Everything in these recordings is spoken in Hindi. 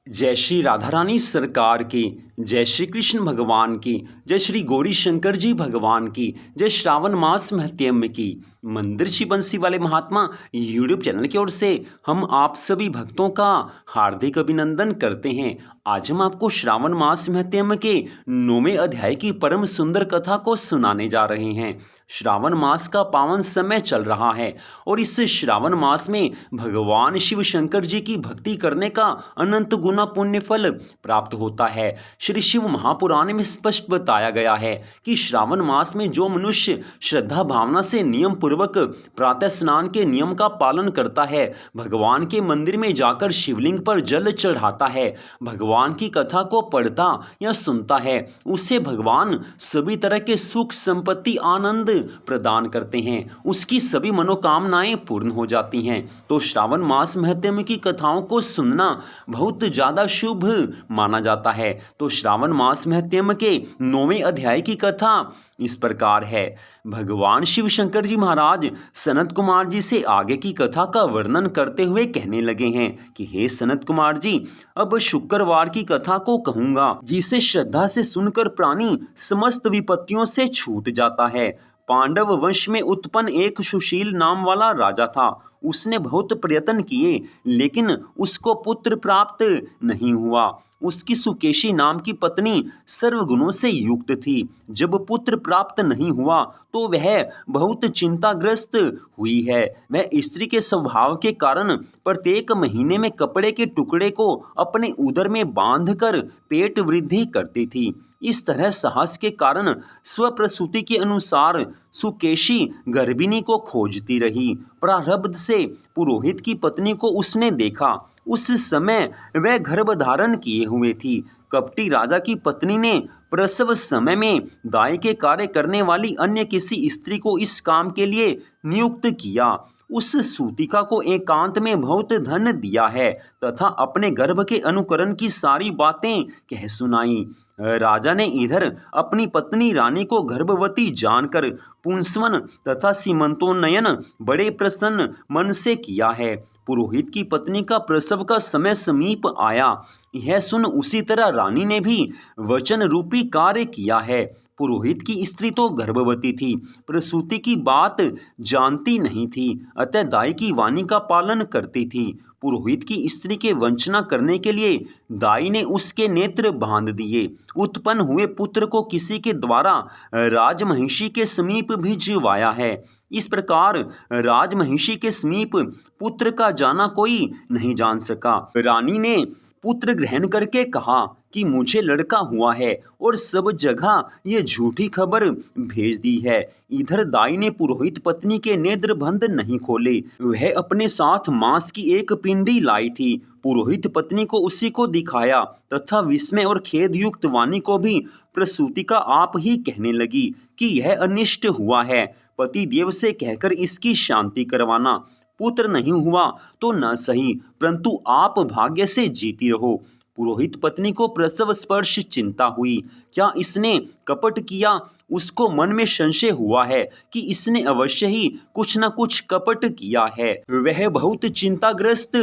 जय श्री राधा रानी सरकार की, जय श्री कृष्ण भगवान की, जय श्री गौरी शंकर जी भगवान की, जय श्रावण मास महत्म की। मंदिर श्री बंसी वाले महात्मा यूट्यूब चैनल की ओर से हम आप सभी भक्तों का हार्दिक अभिनंदन करते हैं। आज हम आपको श्रावण मास महत्म के 9वें अध्याय की परम सुंदर कथा को सुनाने जा रहे हैं। श्रावण मास का पावन समय चल रहा है और इस श्रावण मास में भगवान शिव शंकर जी की भक्ति करने का अनंत गुना पुण्य फल प्राप्त होता है। श्री शिव महापुराण में स्पष्ट बताया गया है कि श्रावण मास में जो मनुष्य श्रद्धा भावना से नियम पूर्वक प्रातः स्नान के नियम का पालन करता है, भगवान के मंदिर में जाकर शिवलिंग पर जल चढ़ाता है, भगवान की कथा को पढ़ता या सुनता है, उसे भगवान सभी तरह के सुख संपत्ति आनंद प्रदान करते हैं, उसकी सभी मनोकामनाएं पूर्ण हो जाती हैं। तो श्रावण मास महत्म की कथाओं को सुनना बहुत ज़्यादा शुभ माना जाता है। तो श्रावण मास महत्म के 9वें अध्याय की कथा इस प्रकार है। भगवान शिव शंकर जी महाराज सनत कुमार जी से आगे की कथा का वर्णन करते हुए कहने लगे हैं कि हे सनत कुमार जी, अब शुक्रवार की कथा को कहूंगा जिसे श्रद्धा से सुनकर प्राणी समस्त विपत्तियों से छूट जाता है। पांडव वंश में उत्पन्न एक सुशील नाम वाला राजा था। उसने बहुत प्रयत्न किए लेकिन उसको पुत्र प्राप्त नहीं हुआ। उसकी सुकेशी नाम की पत्नी सर्वगुणों से युक्त थी। जब पुत्र प्राप्त नहीं हुआ तो वह बहुत चिंताग्रस्त हुई है। वह स्त्री के स्वभाव के कारण प्रत्येक महीने में कपड़े के टुकड़े को अपने उदर में बांधकर पेट वृद्धि करती थी। इस तरह साहस के कारण स्वप्रसूति के अनुसार सुकेशी गर्भिणी को खोजती रही। प्रारब्ध से पुरोहित की पत्नी को उसने देखा। उस समय वह गर्भ धारण किए हुए थी। कपटी राजा की पत्नी ने प्रसव समय में दाई के कार्य करने वाली अन्य किसी स्त्री को इस काम के लिए नियुक्त किया। उस सूतिका को एकांत में बहुत धन दिया है तथा अपने गर्भ के अनुकरण की सारी बातें कह सुनाई। राजा ने इधर अपनी पत्नी रानी को गर्भवती जानकर पुंसवन तथा सीमंतोन्नयन बड़े प्रसन्न मन से किया है। पुरोहित की पत्नी का प्रसव का समय समीप आया। यह सुन उसी तरह रानी ने भी वचन रूपी कार्य किया है। पुरोहित की स्त्री तो गर्भवती थी, प्रसूति की बात जानती नहीं थी, अतः दाई की वाणी का पालन करती थी। पुरोहित की स्त्री के वंचना करने के लिए दाई ने उसके नेत्र बांध दिए। उत्पन्न हुए पुत्र को किसी के द्वारा राजमहिषी के समीप भिजवाया है। इस प्रकार राजमहिषी के समीप पुत्र का जाना कोई नहीं जान सका। रानी ने पुत्र ग्रहण करके कहा कि मुझे लड़का हुआ है और सब जगह ये झूठी खबर भेज दी है। इधर दाई ने पुरोहित पत्नी के नेत्र बंद नहीं खोले। वह अपने साथ मांस की एक पिंडी लाई थी। पुरोहित पत्नी को उसी को दिखाया तथा विस्मय और खेद युक्त वाणी को भी प्रसूति का आप ही कहने लगी कि यह अनिष्ट हुआ है। पति देव से कहकर इसकी शांति करवाना। पुत्र नहीं हुआ तो न सही, परंतु आप भाग्य से जीती रहो। पुरोहित पत्नी को प्रसव स्पर्श चिंता हुई। क्या इसने कपट किया? उसको मन में संशय हुआ है कि इसने अवश्य ही कुछ न कुछ कपट किया है। वह बहुत चिंताग्रस्त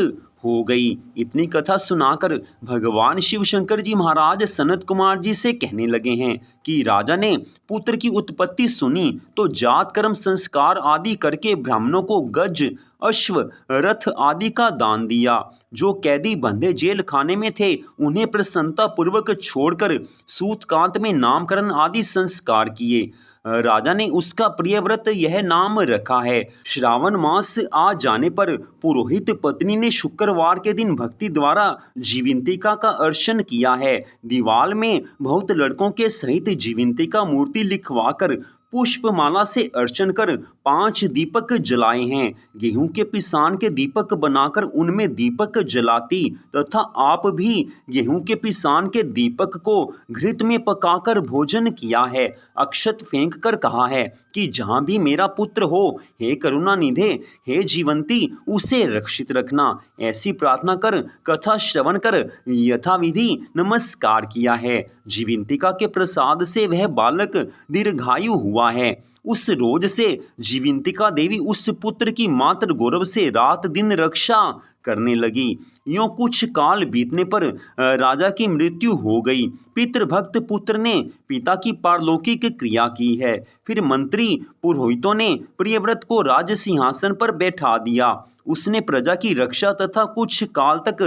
हो गई। इतनी कथा सुनाकर भगवान शिव शंकर जी महाराज सनत कुमार जी से कहने लगे हैं कि राजा ने पुत्र की उत्पत्ति सुनी तो जात कर्म संस्कार आदि करके ब्राह्मणों को गज, अश्व, रथ आदि का दान दिया। जो कैदी बंधे जेल खाने में थे उन्हें प्रसन्नता पूर्वक छोड़कर सूतकांत में नामकरण आदि संस्कार किए। राजा ने उसका प्रिय व्रत यह नाम रखा है। श्रावण मास आ जाने पर पुरोहित पत्नी ने शुक्रवार के दिन भक्ति द्वारा जीवंतिका का अर्चन किया है। दीवाल में बहुत लड़कों के सहित जीवंतिका मूर्ति लिखवाकर पुष्पमाला से अर्चन कर 5 दीपक जलाए हैं। गेहूं के पिसान के दीपक बनाकर उनमें दीपक जलाती तथा आप भी गेहूं के पिसान के दीपक को घृत में पकाकर भोजन किया है। अक्षत फेंक कर कहा है कि जहां भी मेरा पुत्र हो, हे करुणा निधे, हे जीवंती, उसे रक्षित रखना। ऐसी प्रार्थना कर कथा श्रवण कर यथाविधि नमस्कार किया है। जीविंतिका के प्रसाद से वह बालक दीर्घायु हुआ है। उस रोज से जीविंतिका देवी उस पुत्र की मातृ गौरव से रात दिन रक्षा करने लगी। यूं कुछ काल बीतने पर राजा की मृत्यु हो गई। पितृभक्त पुत्र ने पिता की पारलौकिक क्रिया की है। फिर मंत्री पुरोहितों ने प्रियव्रत को राज सिंहासन पर बैठा दिया। उसने प्रजा की रक्षा तथा कुछ काल तक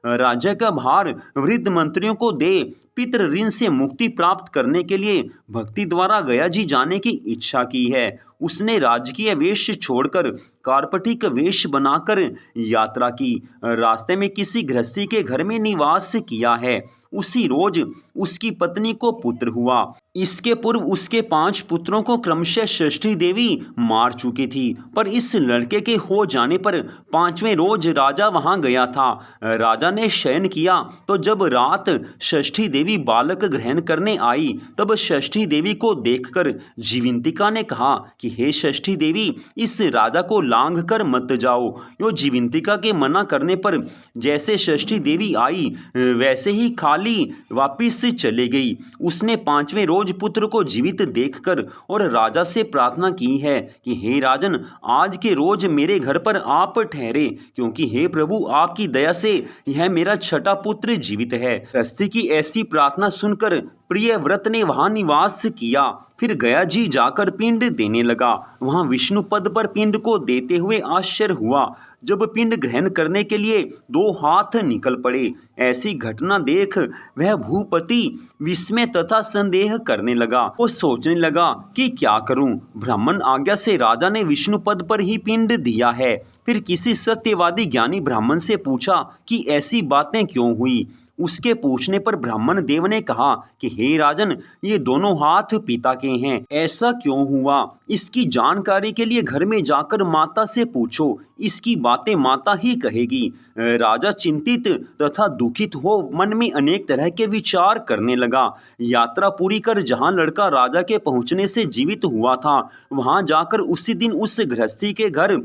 राज्य का भार वृद्ध मंत्रियों को दे पितृ ऋण से मुक्ति प्राप्त करने के लिए भक्ति द्वारा गया जी जाने की इच्छा की है। उसने राजकीय वेश छोड़कर कार्पटिक वेश बनाकर यात्रा की। रास्ते में किसी गृहस्थी के घर में निवास किया है। उसी रोज उसकी पत्नी को पुत्र हुआ। इसके पूर्व उसके 5 पुत्रों को क्रमशः षष्ठी देवी मार चुकी थी, पर इस लड़के के हो जाने पर 5वें रोज राजा वहां गया था। राजा ने शयन किया तो जब रात षष्ठी देवी बालक ग्रहण करने आई, तब षष्ठी देवी को देखकर जीविंतिका ने कहा कि हे षष्ठी देवी, इस राजा को लांघ कर मत जाओ। यो जीविंतिका के मना करने पर जैसे षष्ठी देवी आई वैसे ही खाली वापिस चले गई। उसने 5वें रोज पुत्र को जीवित देखकर और राजा से प्रार्थना की है कि हे राजन, आज के रोज मेरे घर पर आप ठहरे, क्योंकि हे प्रभु, आपकी दया से यह मेरा छठा पुत्र जीवित है। गृहस्थी की ऐसी प्रार्थना सुनकर प्रियव्रत ने वहां निवास किया। फिर गया जी जाकर पिंड देने लगा। वहां विष्णु पद पर पिंड को देते हुए आश्चर्य हुआ जब पिंड ग्रहण करने के लिए 2 हाथ निकल पड़े। ऐसी घटना देख वह भूपति विस्मय तथा संदेह करने लगा। वो सोचने लगा कि क्या करूं। ब्राह्मण आज्ञा से राजा ने विष्णु पद पर ही पिंड दिया है। फिर किसी सत्यवादी ज्ञानी ब्राह्मण से पूछा कि ऐसी बातें क्यों हुई। उसके पूछने पर ब्राह्मण देव ने कहा कि हे राजन, ये दोनों हाथ पिता के हैं। ऐसा क्यों हुआ, इसकी जानकारी के लिए घर में जाकर माता से पूछो। इसकी बातें माता ही कहेगी। राजा चिंतित तथा दुखित हो मन में अनेक तरह के विचार करने लगा। यात्रा पूरी कर जहां लड़का राजा के पहुंचने से जीवित हुआ था, वहां जाकर उसी दिन उस गृहस्थी के घर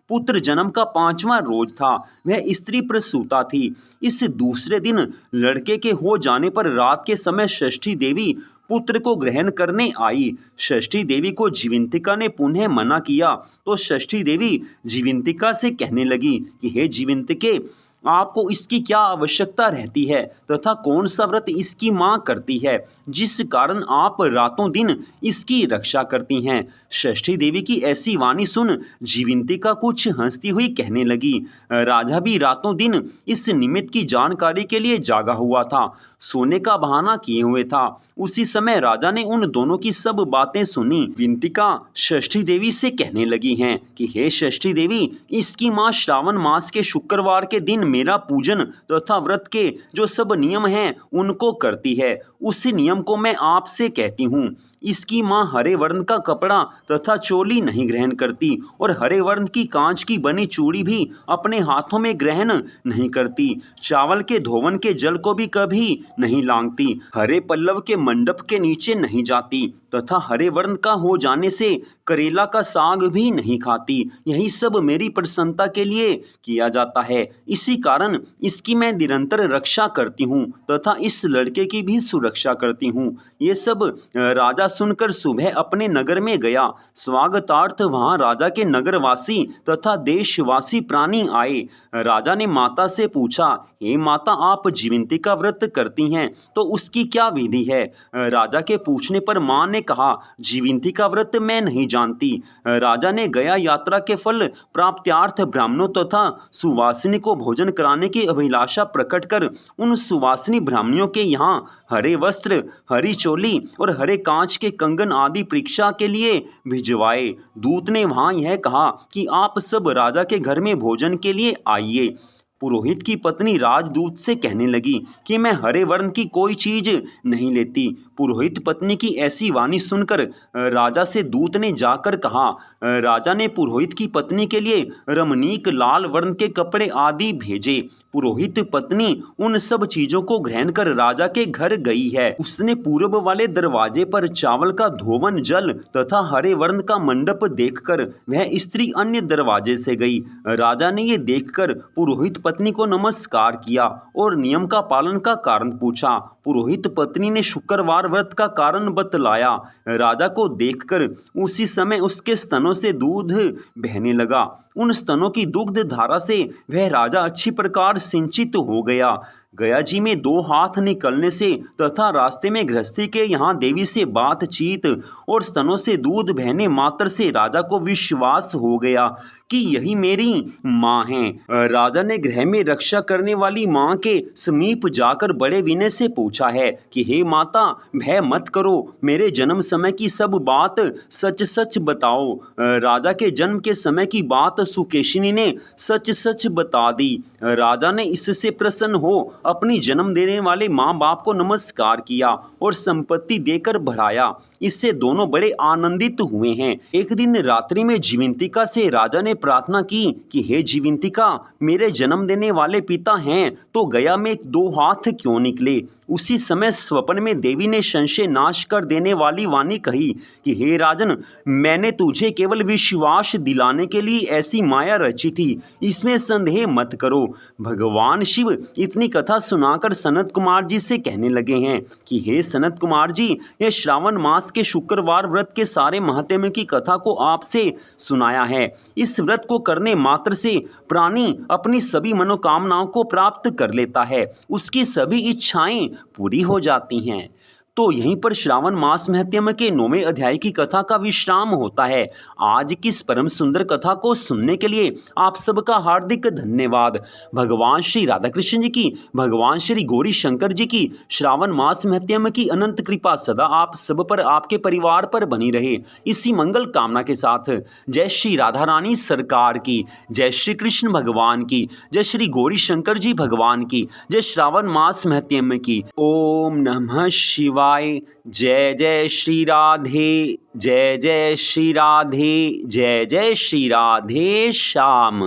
पुत्र जन्म का 5वां रोज था। वह स्त्री प्रसूता थी। इस दूसरे दिन लड़के के हो जाने पर रात के समय षष्ठी देवी पुत्र को ग्रहण करने आई। षष्ठी देवी को जीविंतिका ने पुनः मना किया तो षष्ठी देवी जीविंतिका से कहने लगी कि हे जीविंतिके, आपको इसकी क्या आवश्यकता रहती है तथा कौन सा व्रत इसकी माँ करती है, जिस कारण आप रातों दिन इसकी रक्षा करती हैं। षष्ठी देवी की ऐसी वाणी सुन जीविंतिका कुछ हंसती हुई कहने लगी, राजा भी रातों दिन इस निमित्त की जानकारी के लिए जागा हुआ था, सोने का बहाना किए हुए था। उसी समय राजा ने उन दोनों की सब बातें सुनी। विंतिका षष्ठी देवी से कहने लगी हैं कि हे षष्ठी देवी, इसकी माँ श्रावण मास के शुक्रवार के दिन मेरा पूजन तथा व्रत के जो सब नियम हैं उनको करती है। उसी नियम को मैं आपसे कहती हूँ। इसकी माँ हरे वर्ण का कपड़ा तथा चोली नहीं ग्रहण करती और हरे वर्ण की कांच की बनी चूड़ी भी अपने हाथों में ग्रहण नहीं करती। चावल के धोवन के जल को भी कभी नहीं लांघती। हरे पल्लव के मंडप के नीचे नहीं जाती तथा हरे वर्ण का हो जाने से करेला का साग भी नहीं खाती। यही सब मेरी प्रसन्नता के लिए किया जाता है। इसी कारण इसकी मैं निरंतर रक्षा करती हूँ तथा इस लड़के की भी सुरक्षा करती हूँ। ये सब राजा सुनकर सुबह अपने नगर में गया। स्वागतार्थ वहां राजा के नगरवासी तथा देशवासी प्राणी आए। राजा ने माता से पूछा, हे माता, आप जीविंतिका व्रत करती हैं तो उसकी क्या विधि है। राजा के पूछने पर मां ने कहा, जीविंतिका व्रत मैं नहीं जानती। राजा ने गया यात्रा के फल प्राप्त्यार्थ ब्राह्मणों तथा सुवासिनी को भोजन कराने की अभिलाषा प्रकट कर उन सुवासिनी ब्राह्मणियों के यहाँ हरे वस्त्र, हरी चोली और हरे कांच के कंगन आदि परीक्षा के लिए भिजवाए। दूत ने वहां यह कहा कि आप सब राजा के घर में भोजन के लिए आइए। पुरोहित की पत्नी राजदूत से कहने लगी कि मैं हरे वर्ण की कोई चीज नहीं लेती। पुरोहित पत्नी की ऐसी वाणी सुनकर राजा से दूत ने जाकर कहा। राजा ने पुरोहित की पत्नी के लिए रमणीक लाल वर्ण के कपड़े आदि भेजे। पुरोहित पत्नी उन सब चीजों को ग्रहण कर राजा के घर गई है। उसने पूर्व वाले दरवाजे पर चावल का धोवन जल तथा हरे वर्ण का मंडप देखकर वह स्त्री अन्य दरवाजे से गई। राजा ने ये देखकर पुरोहित पत्नी को नमस्कार किया और नियम का पालन का कारण पूछा। पुरोहित पत्नी ने शुक्रवार व्रत का कारण बतलाया। राजा को देखकर उसी समय उसके स्तनों से दूध बहने लगा। उन स्तनों की दुग्ध धारा से वह राजा अच्छी प्रकार सिंचित हो गया। गया जी में 2 हाथ निकलने से तथा रास्ते में गृहस्थी के यहाँ देवी से बातचीत और स्तनों से दूध बहने मात्र से राजा को विश्वास हो गया कि यही मेरी माँ है। राजा ने गृह में रक्षा करने वाली माँ के समीप जाकर बड़े विनय से पूछा है कि हे माता, भय मत करो, मेरे जन्म समय की सब बात सच सच बताओ। राजा के जन्म के समय की बात सुकेशिनी ने सच सच बता दी। राजा ने इससे प्रसन्न हो अपनी जन्म देने वाले माँ बाप को नमस्कार किया और संपत्ति देकर बढ़ाया। इससे दोनों बड़े आनंदित हुए हैं। एक दिन रात्रि में जीवंतिका से राजा ने प्रार्थना की कि हे जीवंतिका, मेरे जन्म देने वाले पिता हैं तो गया में 2 हाथ क्यों निकले। उसी समय स्वप्न में देवी ने संशय नाश कर देने वाली वाणी कही कि हे राजन, मैंने तुझे केवल विश्वास दिलाने के लिए ऐसी माया रची थी, इसमें संदेह मत करो। भगवान शिव इतनी कथा सुनाकर सनत कुमार जी से कहने लगे हैं कि हे सनत कुमार जी, यह श्रावण मास के शुक्रवार व्रत के सारे महात्म्य की कथा को आपसे सुनाया है। इस व्रत को करने मात्र से प्राणी अपनी सभी मनोकामनाओं को प्राप्त कर लेता है, उसकी सभी इच्छाएं पूरी हो जाती हैं। तो यहीं पर श्रावण मास महात्म्य के 9वें अध्याय की कथा का विश्राम होता है। आज की इस परम सुंदर कथा को सुनने के लिए आप सबका हार्दिक धन्यवाद। भगवान श्री राधा कृष्ण जी की, भगवान श्री गौरी शंकर जी की श्रावण मास महात्म्य की अनंत कृपा सदा आप सब पर, आपके परिवार पर बनी रहे। इसी मंगल कामना के साथ जय श्री राधा रानी सरकार की, जय श्री कृष्ण भगवान की, जय श्री गौरी शंकर जी भगवान की, जय श्रावण मास महात्म्य की। ओम नमः शिवाय। जय जय श्री राधे, जय जय श्री राधे, जय जय श्री राधे श्याम।